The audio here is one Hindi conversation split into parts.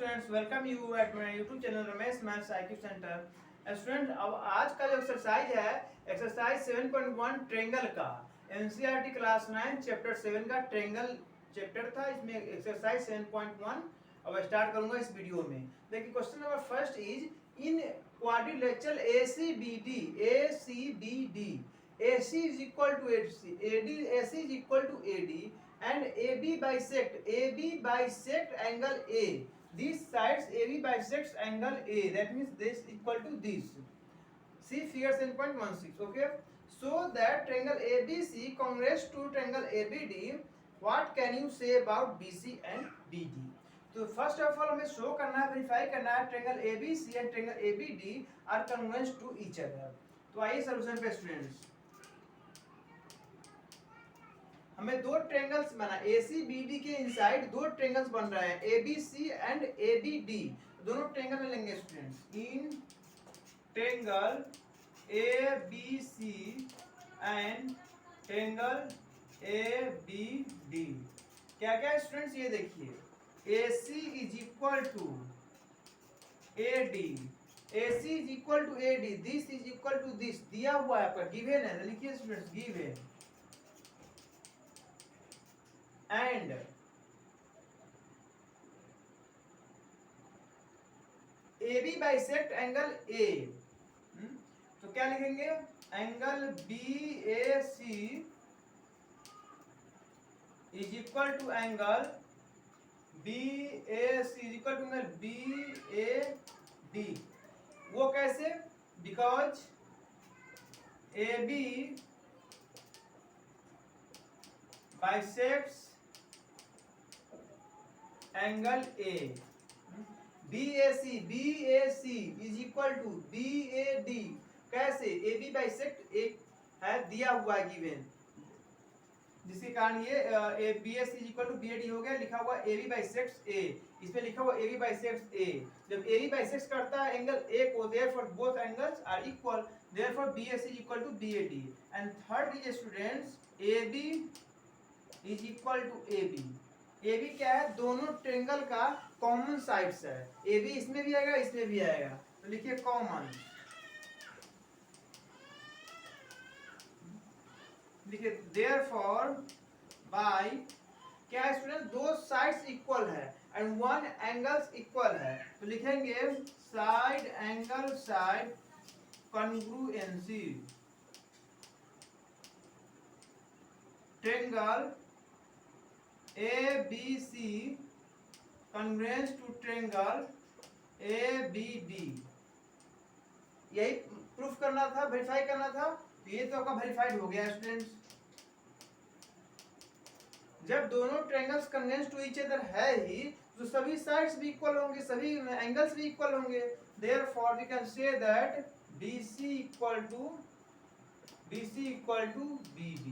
Students, welcome you at my YouTube channel Ramesh maths IQ centre. Student, अब आज का जो एक्सरसाइज है एक्सरसाइज 7.1 ट्रेंगल का एनसीईआरटी क्लास 9 चैप्टर 7 का ट्रेंगल चैप्टर था। इसमें एक्सरसाइज 7.1 अब स्टार्ट करूंगा इस वीडियो में। देखिए question number first is in quadrilateral ACBD AC is equal to AC is equal to AD and AB bisect angle A. These sides AB bisects angle A. That means this equal to this. See figure 7.16. Okay. So that triangle ABC congruous to triangle ABD. What can you say about BC and BD? तो फर्स्ट ऑफ ऑल हमें शो करना है, वेरीफाई करना है triangle ABC and triangle ABD are convergent to each other. तो आइए सॉल्यूशन पे स्टूडेंट्स। हमें दो ट्रायंगल्स बना ACBD के इनसाइड दो ट्रायंगल्स बन रहे हैं ABC एंड ABD। दोनों ट्रायंगल में लेंगे students. In triangle ABC and triangle ABD क्या क्या है स्टूडेंट्स, ये देखिए AC is equal to AD, AC is equal to AD, this is equal to this दिया हुआ है आपका, गिवन है, लिखिए students given. And AB bisect angle A। तो क्या लिखेंगे, angle BAC is equal to angle BAC is equal to angle BAD। वो कैसे, because AB bisects angle A। BAC is equal to BAD कैसे, AB बाइसेक्ट एक है दिया हुआ है गिवन, जिसके कारण ये BAC is equal to BAD हो गया। लिखा हुआ AB बाइसेक्ट्स A, इसमें लिखा हुआ AB बाइसेक्ट्स A। जब AB बाइसेक्ट्स करता है एंगल A को, therefore both angles are equal, therefore BAC is equal to BAD। And third is students AB is equal to AB। AB क्या है, दोनों ट्रायंगल का कॉमन साइड्स है। AB इसमें भी आएगा, इसमें भी आएगा, तो लिखिए कॉमन, लिखिए देयरफॉर बाय क्या है स्टूडेंट, दो साइड्स इक्वल है एंड वन एंगल्स इक्वल है, तो लिखेंगे side angle side congruency triangle ABC congruence to triangle ABD। यही प्रूफ करना था, वेरीफाई करना था। तो ये तो आपका वेरीफाइड हो गया स्टूडेंट्स। जब दोनों triangles convergent to each other है ही, तो सभी साइड्स भी इक्वल होंगे, सभी एंगल्स भी इक्वल होंगे। Therefore we can say that BC equal to BD।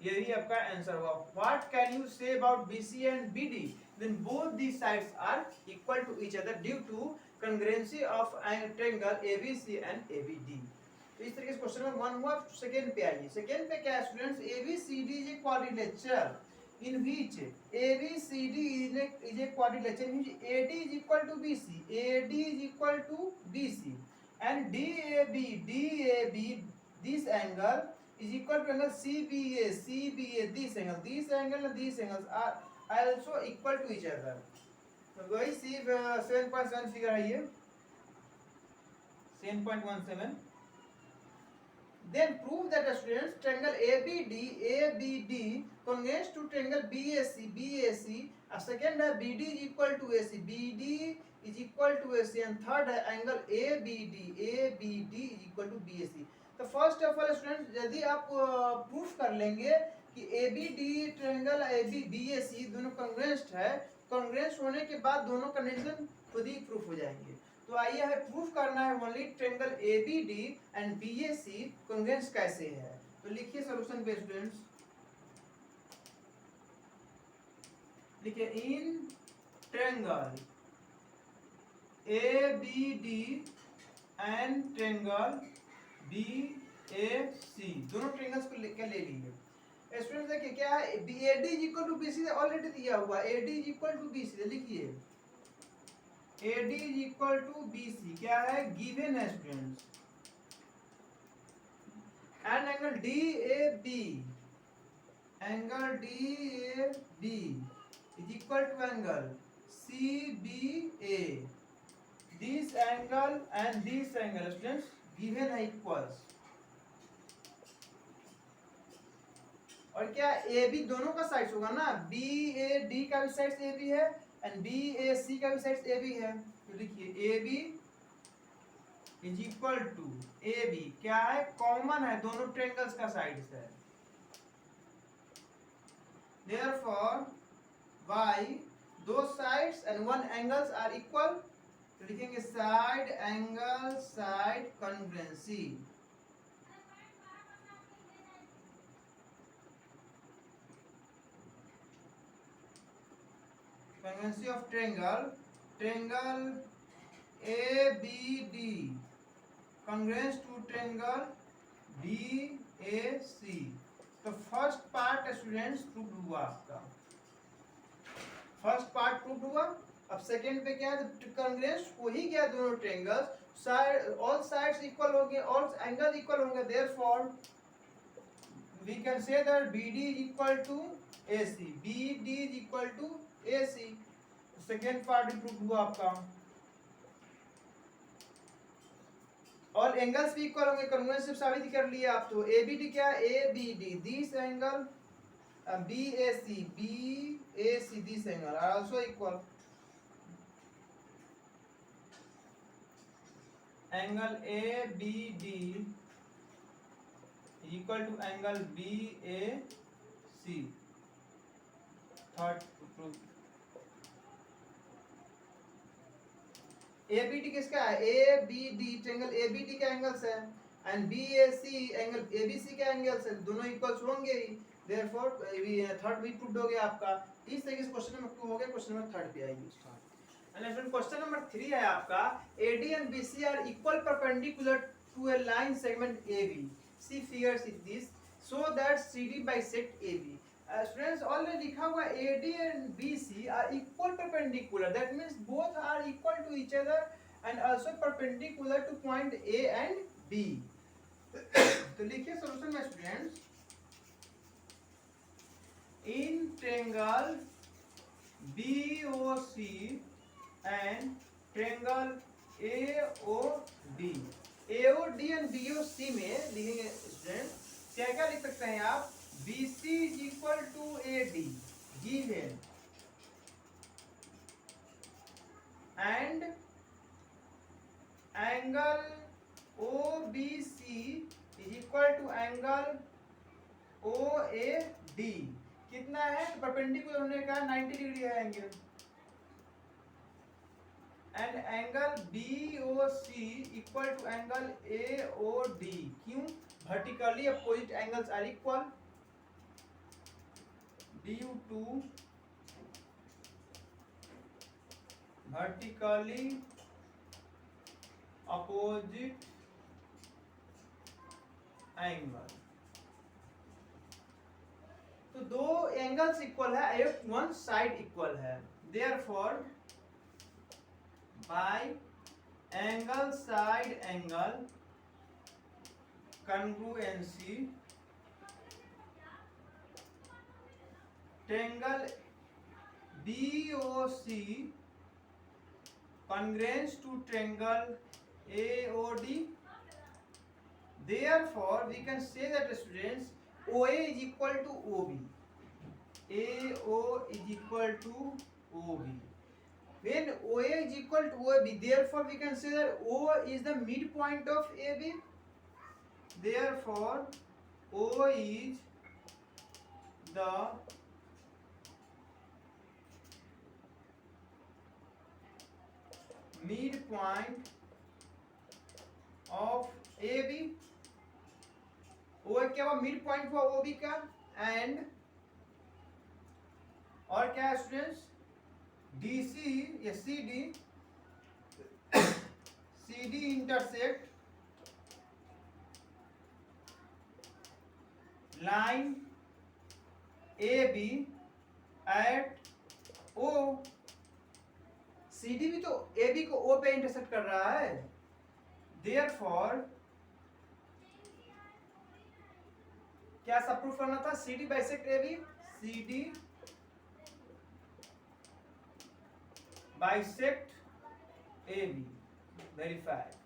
यही आपका आंसर होगा। What can you say about BC and BD? Then both these sides are equal to each other due to congruency of triangle ABC and ABD। तो इस तरीके से क्वेश्चन नंबर 1 हुआ। सेकंड पे आइए। सेकंड पे क्या है students, ABCD is a quadrilateral in which ABCD is a quadrilateral in which AD is equal to BC and DAB this angle is equal to angle CBA this angle and these angles are also equal to each other। तो वही 7.7 फिगर है ये 7.17। Then prove that students triangle ABD congruent to triangle BAC, second है BD is equal to AC, BD is equal to AC, and third है angle ABD is equal to BAC। तो फर्स्ट ऑफ ऑल स्टूडेंट्स, यदि आप प्रूफ कर लेंगे कि ABD ट्रायंगल BAC दोनों कॉन्ग्रुएंट है, कॉन्ग्रुएंट होने के बाद दोनों कंडीशन खुद ही प्रूफ हो जाएंगे। तो आइए हमें प्रूफ करना है only triangle ABD and BAC congruent कैसे है। तो लिखिए सॉल्यूशन पे स्टूडेंट्स, लिखिए in triangle ABD and triangle BAC, दोनों ट्रायंगल्स को लेकर ले लीजिए। स्टूडेंट्स देखिए क्या है, AD is equal to BC already दिया हुआ, AD is equal to BC लिखिए AD is equal to BC क्या है, गिवन है students. And angle DAB, angle DAB is equal to angle CBA। This angle and this angle students given है इक्वल्स। और क्या AB दोनों का साइड्स होगा ना, BAD का भी साइड्स AB है एंड BAC का भी साइड्स AB है। तो लिखिए AB is equal to AB क्या है, कॉमन है, दोनों ट्रायंगल्स का साइड्स है। Therefore y दो sides and one angles are equal. तो लिखेंगे side angle side congruency. Congruency of triangle, triangle ABD congruent to triangle BAC। तो फर्स्ट पार्ट स्टूडेंट्स प्रूव हुआ आपका, फर्स्ट पार्ट प्रूव हुआ। अब सेकंड पे क्या है, कॉन्ग्रुएंट हो ही गया दोनों ट्रायंगल्स, साइड ऑल साइड्स इक्वल हो गए, ऑल एंगल इक्वल होंगे। Therefore we can say that BD is equal to AC, BD is equal to AC। Second part भी प्रूव हुआ आपका। और एंगल्स भी इक्वल होंगे, कॉन्ग्रुएंस साबित कर लिया आप। तो ABD क्या, ABD this angle BAC this angle are also equal. Angle ABD equal to angle BAC। Third proof. ABD किसका है, ABD ट्रायंगल ABD का एंगल्स है एंड BAC एंगल ABC का एंगल्स है, दोनों इक्वल्स होंगे ही। देयरफॉर थर्ड भी प्रूव्ड हो गया आपका। इस तरीके से क्वेश्चन नंबर 2 हो गया, क्वेश्चन नंबर 3 पे आइए start. And friend question number 3 है आपका, AD एंड BC are equal perpendicular to a line segment AB। See figures is this so that CD bisect AB। Students already लिखा हुआ AD and BC are equal perpendicular, that means both are equal to each other and also perpendicular to point A and B। तो लिखिए सॉल्यूशन में students, in triangle BOC and triangle AOD, AOD and BOC में लिखेंगे स्टूडेंट क्या क्या लिख सकते हैं आप, BC is equal to AD given and angle OBC is equal to angle OAD। कितना है, परपेंडिकुलर होने का 90 डिग्री है एंगल। And angle BOC equal to angle AOD, क्यों, vertically opposite angles are equal due to vertically opposite angle। तो दो एंगल्स इक्वल है, एक वन साइड इक्वल है। Therefore bye angle side angle congruency triangle BOC congruent to triangle AOD। Therefore we can say that students OA is equal to OB, AO is equal to OB। when OA is equal to OB, therefore we can say that O is the midpoint of AB। therefore O is the midpoint of AB। O क्या हुआ, मिड पॉइंट हुआ OB का। एंड और क्या है स्टूडेंट्स, DC या CD intersect line AB at O। CD भी तो AB को O पे इंटरसेक्ट कर रहा है, देयरफॉर क्या सब प्रूफ करना था, CD bisect AB, CD bisect AB, verified.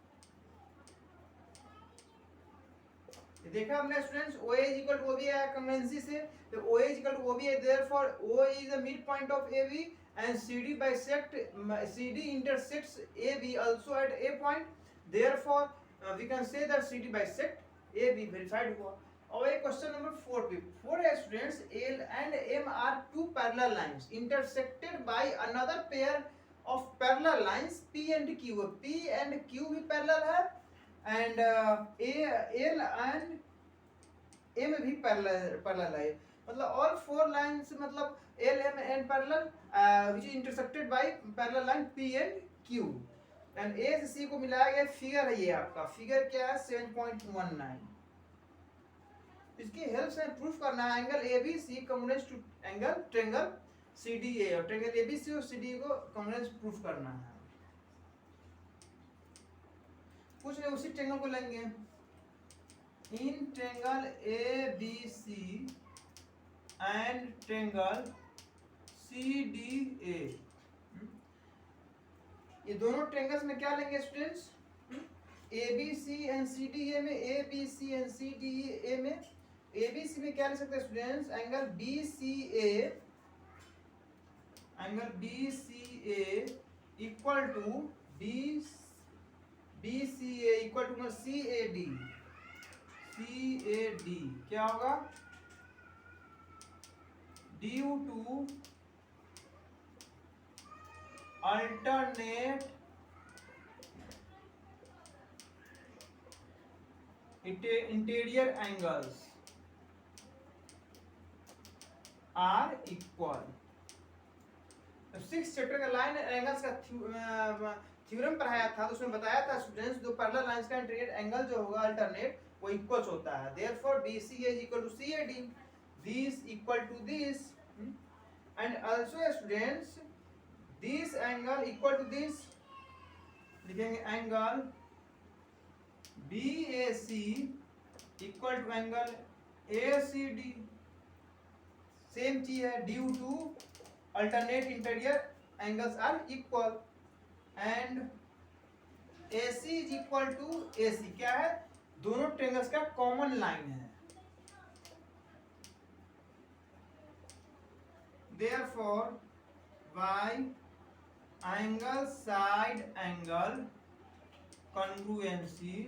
देखा हमने students, OA is equal to OB है कंवेंसी से, तो OA is equal to OB है, therefore O is the mid point of AB and CD intersects AB also at A point, therefore we can say that CD bisect AB, verified हुआ। और एक क्वेश्चन नंबर 4 पे, 4 students, L and M are two parallel lines intersected by another pair of parallel lines P and Q। P and Q भी पैरेलल है and L and M भी पैरेलल है, मतलब all 4 lines, मतलब L, M and parallel which is intersected by parallel line P and Q and A से C को मिलाया गया फिगर है। ये आपका फिगर क्या है, 7.19। इसकी हेल्प से प्रूफ करना है angle ABC congruence to angle triangle CDA, और ट्रायंगल ABC और CDA को कॉन्ग्रुएंस प्रूफ करना है। कुछ नहीं, उसी ट्रायंगल को लेंगे, in triangle ABC and triangle CDA, ये दोनों ट्रायंगल्स में क्या लेंगे स्टूडेंट्स, ABC एंड CDA में, ABC एंड CDA में, ABC में क्या ले सकते हैं students, angle BCA equal to BCA equal to CAD क्या होगा, due to alternate interior angles are equal। तो 6 चैप्टर का लाइन एंगल्स का थ्योरम पढ़ाया था, तो उसमें बताया था स्टूडेंट्स, जो पैरेलल लाइंस का इंटीरियर एंगल जो होगा अल्टरनेट, वो इक्वल्स होता है, therefore BCA is equal to CAD, this equal to this, and also students this angle equal to this, लिखेंगे angle BAC equal to angle ACD, same चीज है, due to alternate interior angles are equal, and AC is equal to AC, क्या है, दोनों ट्रायंगल्स का कॉमन लाइन है, therefore by angle side angle congruency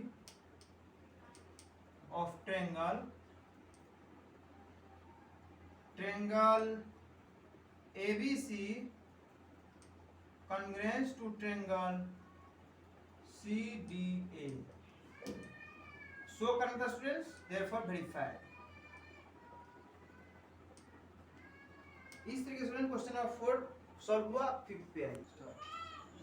of triangle ABC congruent to triangle CDA, show करना था स्टूडेंट्स, therefore verified। इस तरीके से क्वेश्चन नंबर 4 सॉल्व हुआ। 5th पे आई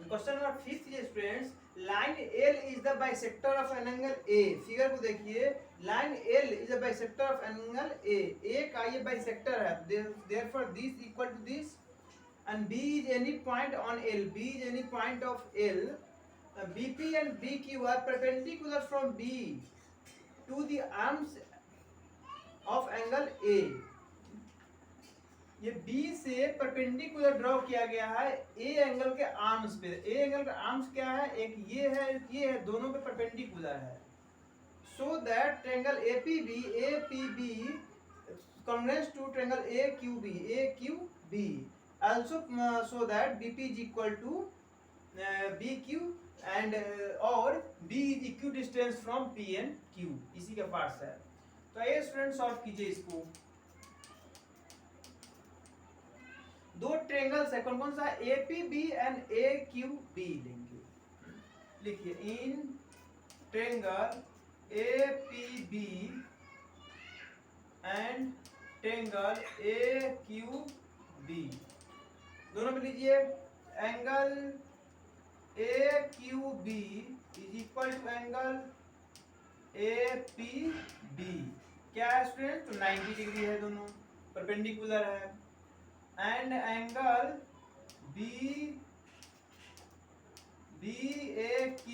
क्वेश्चन नंबर 5 ये students, line L is the bisector of an angle A। Figure को देखिए, line L is the bisector of angle A का ये बाइसेक्टर है, therefore this equal to this, and B is any point on L, B is any point of L, BP and BQ are perpendicular from B to the arms of angle A। ये B से परपेंडिकुलर ड्रॉ किया गया है A एंगल के आर्म्स पे। A एंगल का आर्म्स क्या है, एक ये है, दोनों पे परपेंडिकुलर है। So that triangle APB congruent to triangle AQB also so that BP is equal to BQ and और B is equidistant from P and Q, इसी के पास है। तो ये स्टूडेंट सॉल्व कीजिए इसको। दो ट्रायंगल्स है, कौन कौन सा, APB एंड AQB लेंगे। लिखिए in triangle APB and triangle AQB, दोनों में लीजिए angle AQB is equal to angle APB, क्या है स्टूडेंट, तो 90 डिग्री है, दोनों परपेंडिकुलर है। And angle BAQ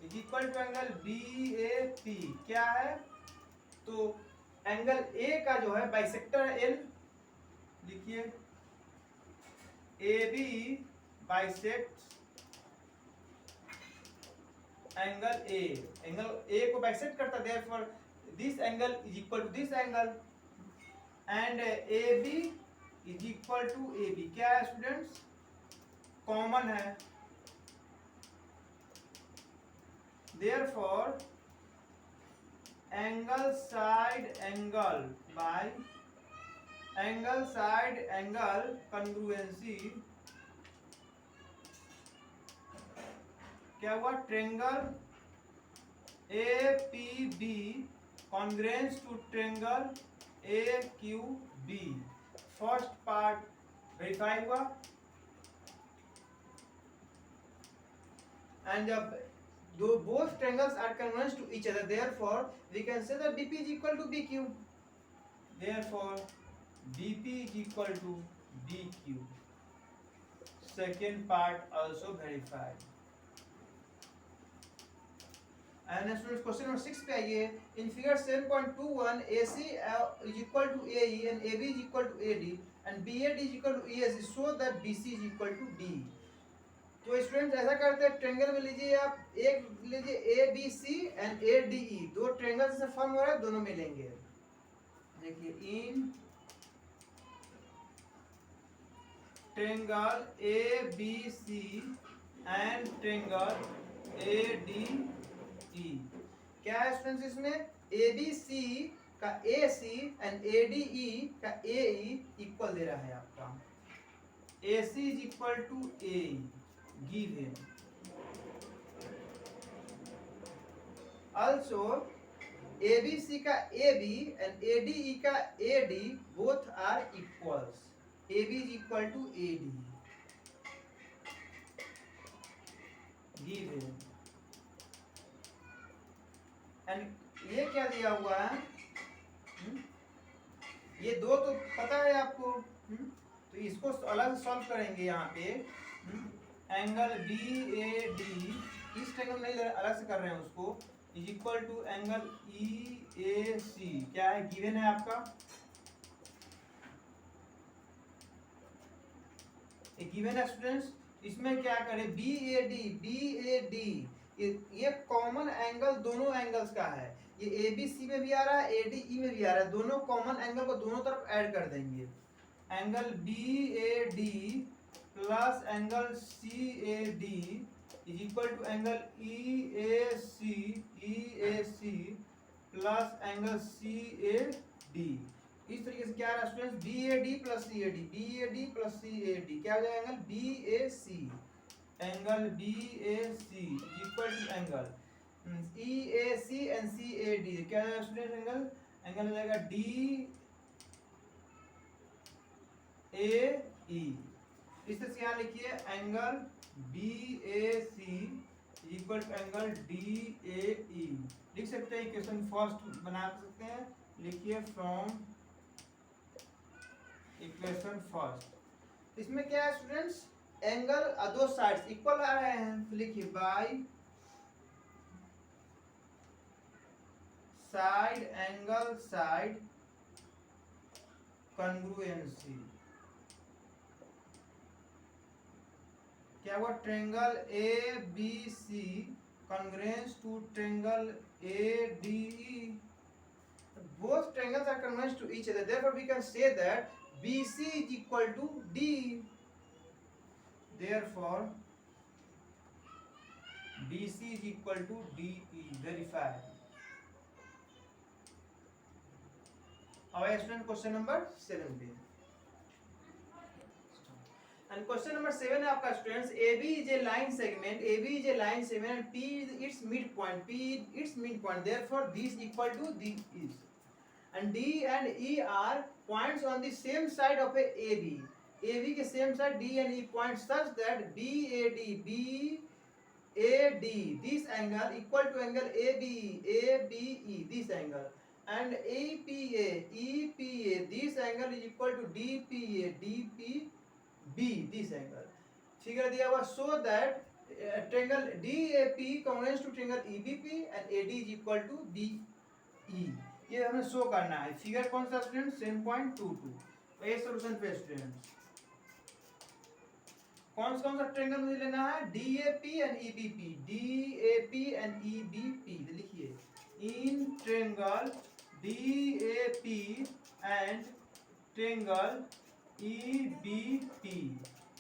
is equal to angle BAP क्या है, तो एंगल ए का जो है बाइसेक्टर है L, लिखिए AB बाइसेक्ट एंगल ए को बाइसेक्ट करता है, therefore this angle is equal to this angle and AB is equal to AB क्या है स्टूडेंट्स, कॉमन है, therefore angle side angle by angle side angle congruency क्या हुआ, triangle APB congruence to triangle AQB, first part verify हुआ and though both triangles are congruent to each other, therefore we can say that BP is equal to BQ, therefore BP is equal to BQ, second part also verified. And next question number 6 पे आइए, in figure 7.21 AC is equal to AE and AB is equal to AD and BAD is equal to EAC, so that BC is equal to D. तो स्टूडेंट्स ऐसा करते हैं, ट्रायंगल में लीजिए आप, एक लीजिए ABC एंड ADE, दो ट्रायंगल से फॉर्म हो रहा है, दोनों मिलेंगे, देखिए इन triangle ABC and triangle ADE क्या है स्टूडेंट्स, इसमें ABC का AC एंड ADE का AE इक्वल दे रहा है आपका, AC is equal to AE given. Also ABC का AB and ADE का AD both are equals. AB is equal to AD given. And ये क्या दिया हुआ है, ये दो तो पता है आपको, तो इसको अलग सॉल्व करेंगे यहाँ पे, एंगल BAD इस ट्रायंगल नहीं अलग से कर रहे हैं उसको, is equal to angle EAC क्या है, गिवन है आपका, ये गिवन है स्टूडेंट्स, इसमें क्या करें, BAD ये कॉमन एंगल दोनों एंगल्स का है, ये ABC में भी आ रहा है, ADE में भी आ रहा है, दोनों कॉमन एंगल को दोनों तरफ ऐड कर देंगे, angle BAD plus angle CAD is equal to angle EAC plus angle CAD, इस तरीके से क्या रहा स्टूडेंट्स, BAD प्लस CAD क्या हो जाएगा, angle BAC equal to angle EAC and CAD क्या हो जाएगा स्टूडेंट, एंगल हो जाएगा DAE, इस तरह से यहाँ लिखिए angle BAC equal to angle DAE, लिख सकते हैं इक्वेशन फर्स्ट बना सकते हैं, लिखिए फ्रॉम इक्वेशन फर्स्ट, इसमें क्या है स्टूडेंट्स, एंगल दो साइड्स इक्वल आ रहे हैं, तो लिखिए bye side angle side congruency क्या हुआ, triangle ABC congruent to triangle ADE, both triangles are congruent to each other, therefore we can say that BC is equal to D, therefore BC is equal to DE, verify. Our student question number 7 पे, and question number 7 है आपका students, AB is a line segment, and P is its midpoint, therefore this equal to this, and D and E are points on the same side of a AB के same side D and E points such that BAD this angle equal to angle ABE this angle, and EPA this angle is equal to DPB this angle, figure दिया हुआ, so that triangle DAP congruent to triangle EBP and AD is equal to BE। ये हमें शो करना है। फिगर कौन सा स्टूडेंट? 7.22। तो ये सॉल्यूशन पे स्टूडेंट्स कौन सा ट्रायंगल मुझे लेना है? DAP and EBP, DAP and EBP। लिखिए in triangle DAP and triangle EBP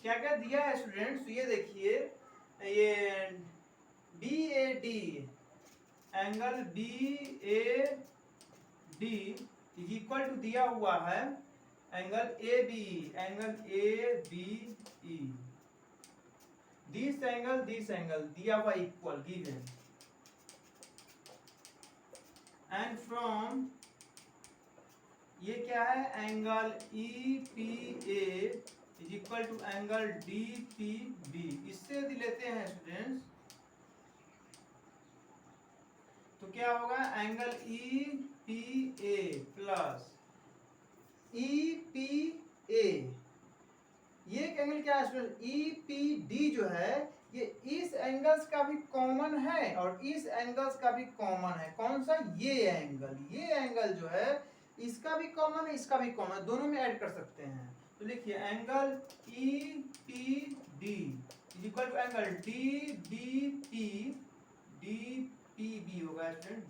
क्या क्या दिया है स्टूडेंट्स? ये देखिए ये BAD angle BAD is equal to दिया हुआ है angle ABE, angle ABE। This angle दिया हुआ इक्वल गिवन एंड फ्रॉम ये क्या है? Angle EPA is equal to angle DPB। इससे यदि लेते हैं स्टूडेंट्स तो क्या होगा? Angle EPA plus EPA। ये एंगल क्या है स्टूडेंट? EPD जो है ये इस एंगल्स का भी कॉमन है और इस एंगल्स का भी कॉमन है। कौन सा? ये एंगल जो है इसका भी कॉमन है, इसका भी कॉमन है, दोनों में ऐड कर सकते हैं। तो लिखिए angle EPD is equal to angle DPB होगा student,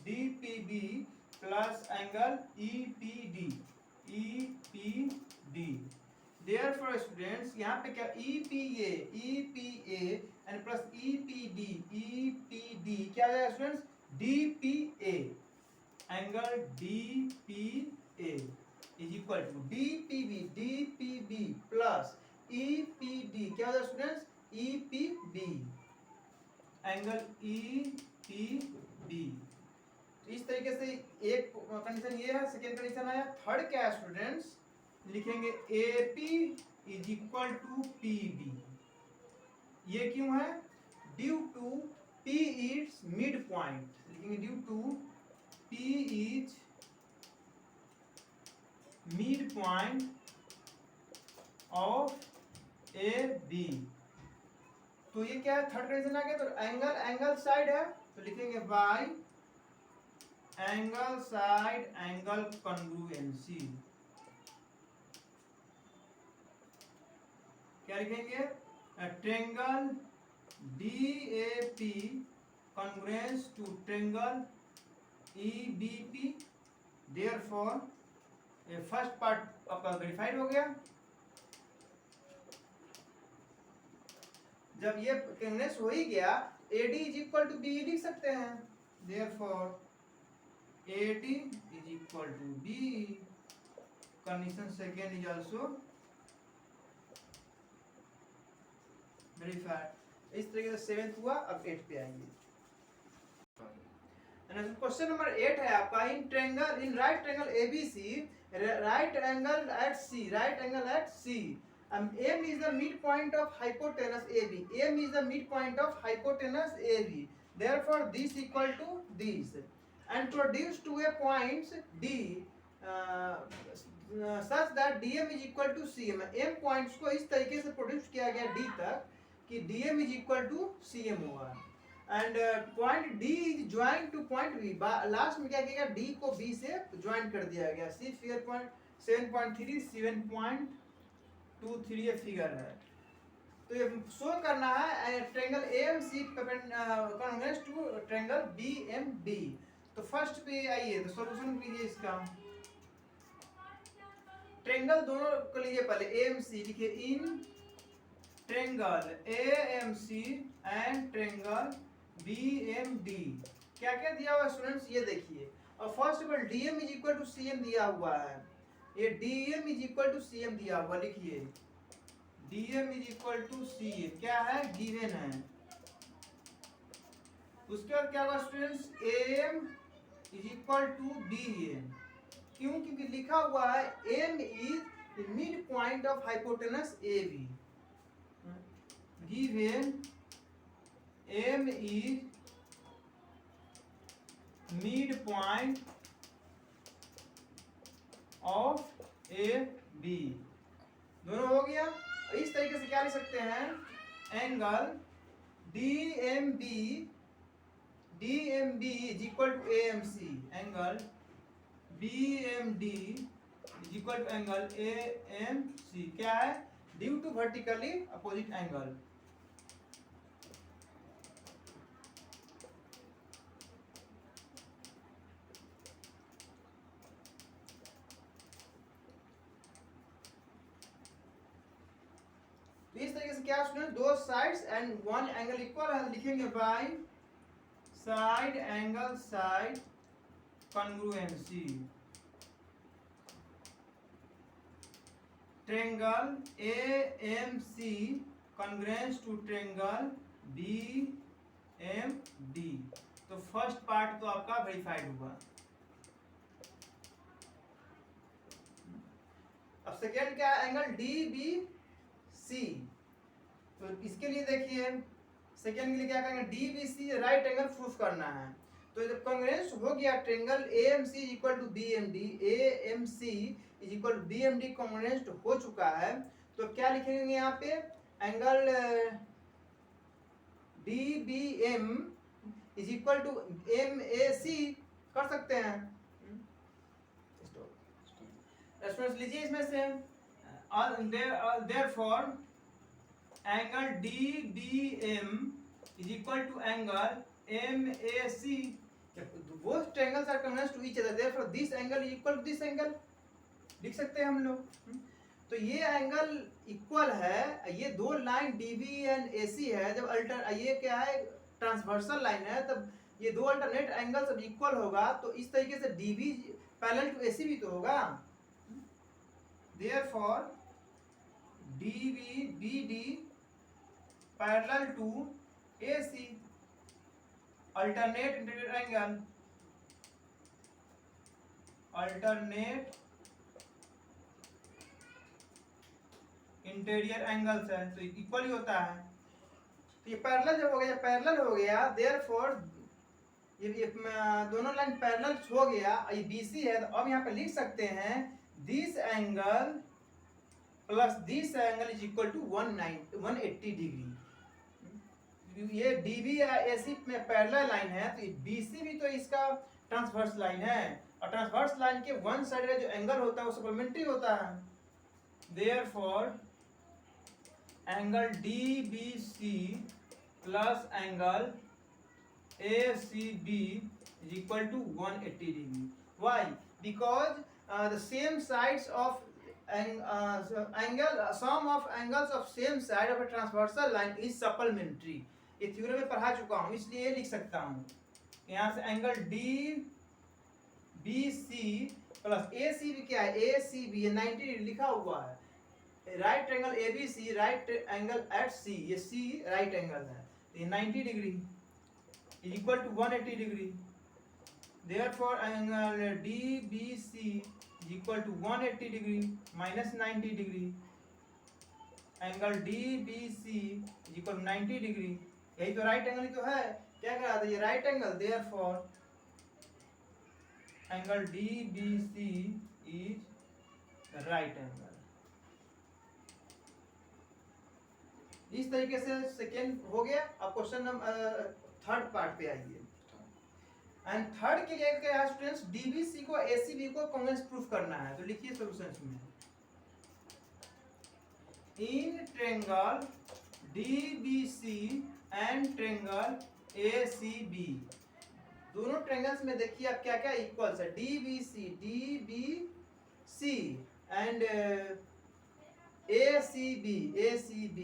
DPB plus angle EPD। Therefore students यहाँ पे क्या EPA एंड प्लस EPD क्या आ जाएगा students? DPA angle DPA is equal to DPB plus EPD क्या हो जाएगा स्टूडेंट्स? EPB angle EPB। इस तरीके से एक कंडीशन ये है। सेकेंड कंडीशन आया। थर्ड क्या है स्टूडेंट्स? लिखेंगे AP is equal to PB। ये क्यों है? Due to P is mid point. लिखेंगे due to P is mid point of AB। तो ये क्या है? थर्ड कंडीशन आ गया। तो एंगल साइड है तो लिखेंगे by angle side angle congruency. क्या लिखेंगे? Triangle DAP congruence to triangle EBP। Therefore ये फर्स्ट पार्ट आपका वेरीफाइड हो गया। जब ये कॉन्ग्रुएंस हो ही गया AD is equal to BE लिख सकते हैं। Therefore AD is equal to BE। Condition second is also verified। इस तरीके से 7th हुआ। अब 8 पे आएंगे। क्वेश्चन नंबर 8 है आपका। In right triangle ABC right angle at C M is the midpoint of hypotenuse AB। M is the midpoint of hypotenuse AB। Therefore this equal to this and produce to a points D such that DM is equal to CM। M points को इस तरीके से प्रोड्यूस किया गया D तक कि DM is equal to CM होगा and point D is joined to point B। Last में क्या किया गया? D को B से ज्वाइन कर दिया गया। सी फिगर पॉइंट 7.3 7.23 ये फिगर है। तो ये शो करना है triangle AMC congruence to triangle BMD। तो फर्स्ट पे आइए तो सॉल्यूशन कीजिए इसका। ट्रायंगल दोनों को लीजिए पहले। AMC लिखिए in triangle AMC and triangle BMD क्या क्या दिया हुआ है स्टूडेंट्स? ये देखिए। और first of all DM is equal to CM दिया हुआ है। ये DM is equal to CM दिया हुआ। लिखिए DM is equal to CM क्या है? गिवन है। उसके बाद क्या होगा students? AM is equal to BM। क्यों? क्योंकि लिखा हुआ है M is mid point of hypotenuse AB। Given M is midpoint of A B दोनों हो गया। इस तरीके से क्या लिख सकते हैं, angle D M B is equal to A M C, angle B M D is equal to angle A M C. क्या है, due to vertically opposite angle. इस तरीके से क्या स्टूडेंट, दो sides and one angle equal है, लिखेंगे by side angle side congruency. Triangle AMC congruence to triangle BMD। तो फर्स्ट पार्ट तो आपका वेरीफाइड हुआ। अब सेकेंड क्या है, एंगल DBC। तो इसके लिए देखिए, सेकेंड के लिए क्या करेंगे, DBC राइट एंगल प्रूफ करना है। तो जब कॉन्ग्रुएंस हो गया, triangle AMC is equal to BMD, AMC is equal to BMD congruence हो चुका है, तो क्या लिखेंगे यहाँ पे, angle DBM is equal to MAC कर सकते हैं। स्टूडेंट्स लीजिए इसमें से, therefore angle DBM is equal to angle MAC, both triangles are congruent to each other, therefore this angle is equal to this angle, लिख सकते हैं हम लोग। तो ये एंगल इक्वल है, ये दो लाइन DB एंड AC है, जब ये क्या है, ट्रांसवर्सल लाइन है, तब ये दो अल्टरनेट एंगल सब इक्वल होगा, तो इस तरीके से DB पैरेलल टू AC भी तो होगा। therefore BD parallel to AC, alternate interior angle, alternate interior angles है, तो इक्वल ही होता है। तो ये पैरेलल जब हो गया, पैरेलल हो गया, देयरफॉर ये दोनों लाइन पैरेलल हो गया, ये BC है, तो अब यहाँ पे लिख सकते हैं this angle plus this angle is equal to 180 degree. ये DB या AC में पैरेलल लाइन है, तो BC भी तो इसका ट्रांसवर्स लाइन है, और ट्रांसवर्स लाइन के वन साइड का जो एंगल होता है वो सप्लीमेंट्री होता है। Therefore angle DBC plus angle ACB is equal to 180 degree. Why? Because the same sides of sum of angles of same side of a transversal line is supplementary. ये थ्योरम में पढ़ा चुका हूँ, इसलिए लिख सकता हूँ। यहाँ से एंगल DBC प्लस ACB क्या है, ACB ये 90 डिग्री लिखा हुआ है। Right angle ABC, right angle at C, ये C राइट एंगल है, ये 90 degree is equal to 180 degree. Therefore angle DBC is equal to 180 degree minus 90 degree. Angle DBC is equal to 90 degree. यही तो राइट एंगल ही तो है, क्या कह रहा था, ये right angle, therefore angle DBC is right angle. इस तरीके से सेकेंड हो गया। अब क्वेश्चन नंबर थर्ड पार्ट पे आइए। एंड थर्ड के लिए क्या है स्टूडेंट्स, DBC को ACB को कॉन्ग्रुएंस प्रूफ करना है, तो लिखिए सॉल्यूशंस में, in triangle DBC and triangle ACB, दोनों ट्रायंगल्स में देखिए आप क्या क्या इक्वल्स है, DBC एंड ACB।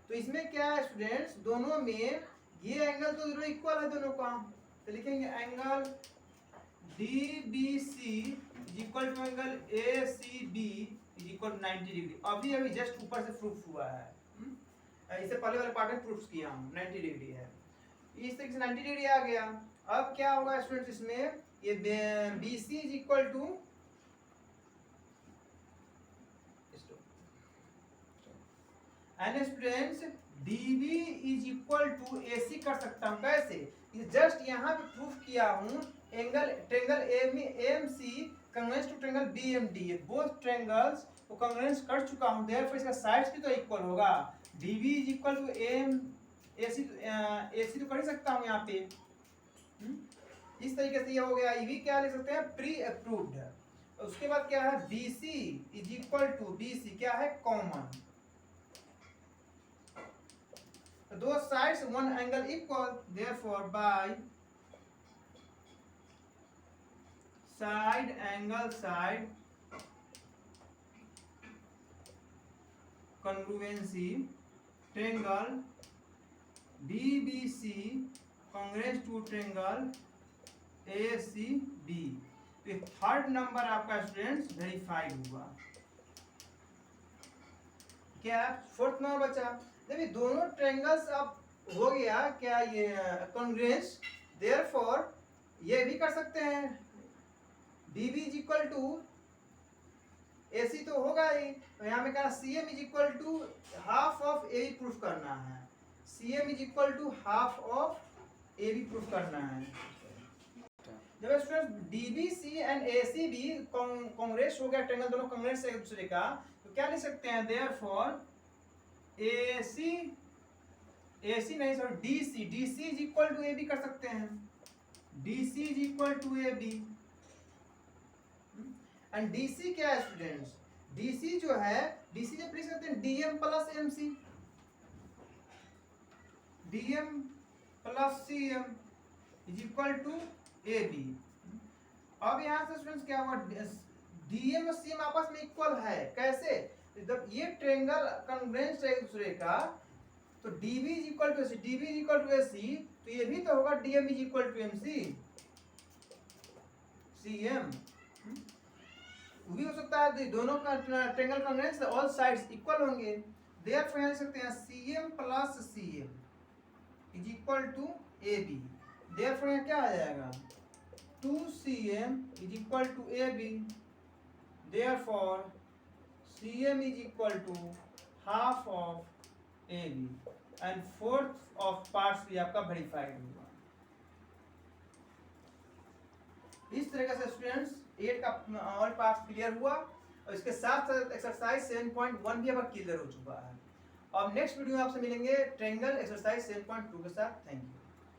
तो इसमें क्या है स्टूडेंट्स, दोनों में ये एंगल तो दोनों इक्वल है दोनों का, तो लिखेंगे angle DBC is equal to angle ACB is equal to 90 degree. अभी जस्ट ऊपर से प्रूफ हुआ है, इससे पहले वाले पार्ट में प्रूफ किया हूँ 90 डिग्री है, इस तरीके से 90 डिग्री आ गया। अब क्या होगा स्टूडेंट्स, इसमें ये BC is equal to and students DB is equal to AC कर सकता हूँ, कैसे, जस्ट यहाँ पे प्रूफ किया हूँ angle triangle AMC congruence to triangle BMD, both triangles को congruence कर चुका हूँ, therefore इसका sides भी तो equal होगा, DB is equal to AM AC तो कर ही सकता हूँ यहाँ पे। इस तरीके से ये हो गया। ये भी क्या लिख सकते हैं, प्री अप्रूव्ड। उसके बाद क्या है, BC is equal to, BC क्या है, कॉमन। दो sides one angle equal, therefore by side angle side congruency triangle BBC congruent to triangle ACB। तो थर्ड नंबर आपका स्टूडेंट्स वेरीफाइड हुआ। क्या फोर्थ नंबर बचा, जब ये दोनों ट्रायंगल्स अब हो गया क्या ये कॉन्ग्रुएंस, देयरफॉर ये भी कर सकते हैं, DB is equal to AC तो होगा ही, तो यहाँ में क्या CM is equal to half of AB proof करना है, CM is equal to half of AB proof करना है। जब students DBC and ACB congruence हो गया, ट्रायंगल दोनों कांग्रेस है एक दूसरे का, तो क्या लिख सकते हैं, देयरफॉर AC नहीं sorry DC is equal to AB कर सकते हैं, DC is equal to AB। And DC क्या है स्टूडेंट्स, DC जो है, DC जब लिख सकते हैं DM plus MC, DM plus CM is equal to AB। अब यहाँ से स्टूडेंट्स क्या हुआ, DM और CM आपस में इक्वल है, कैसे, जब ये ट्रायंगल कॉन्ग्रुएंट है एक दूसरे का, तो DB is equal to AC, DB is equal to AC, तो ये भी तो होगा DM is equal to MC CM। भी हो सकता है दोनों का triangle congruent all sides equal होंगे, देयरफॉर यहाँ लिख सकते हैं CM plus CM is equal to AB। Therefore यहाँ क्या आ जाएगा, 2CM is equal to AB, therefore CM is equal to half of AB and fourth of parts भी आपका वेरीफाइड होगा। इस तरीके से स्टूडेंट्स 8 का ऑल पार्ट्स क्लियर हुआ, और इसके साथ साथ एक्सरसाइज 7.1 भी आपका क्लियर हो चुका है। और नेक्स्ट वीडियो में आपसे मिलेंगे ट्रायंगल एक्सरसाइज 7.2 के साथ। Thank you.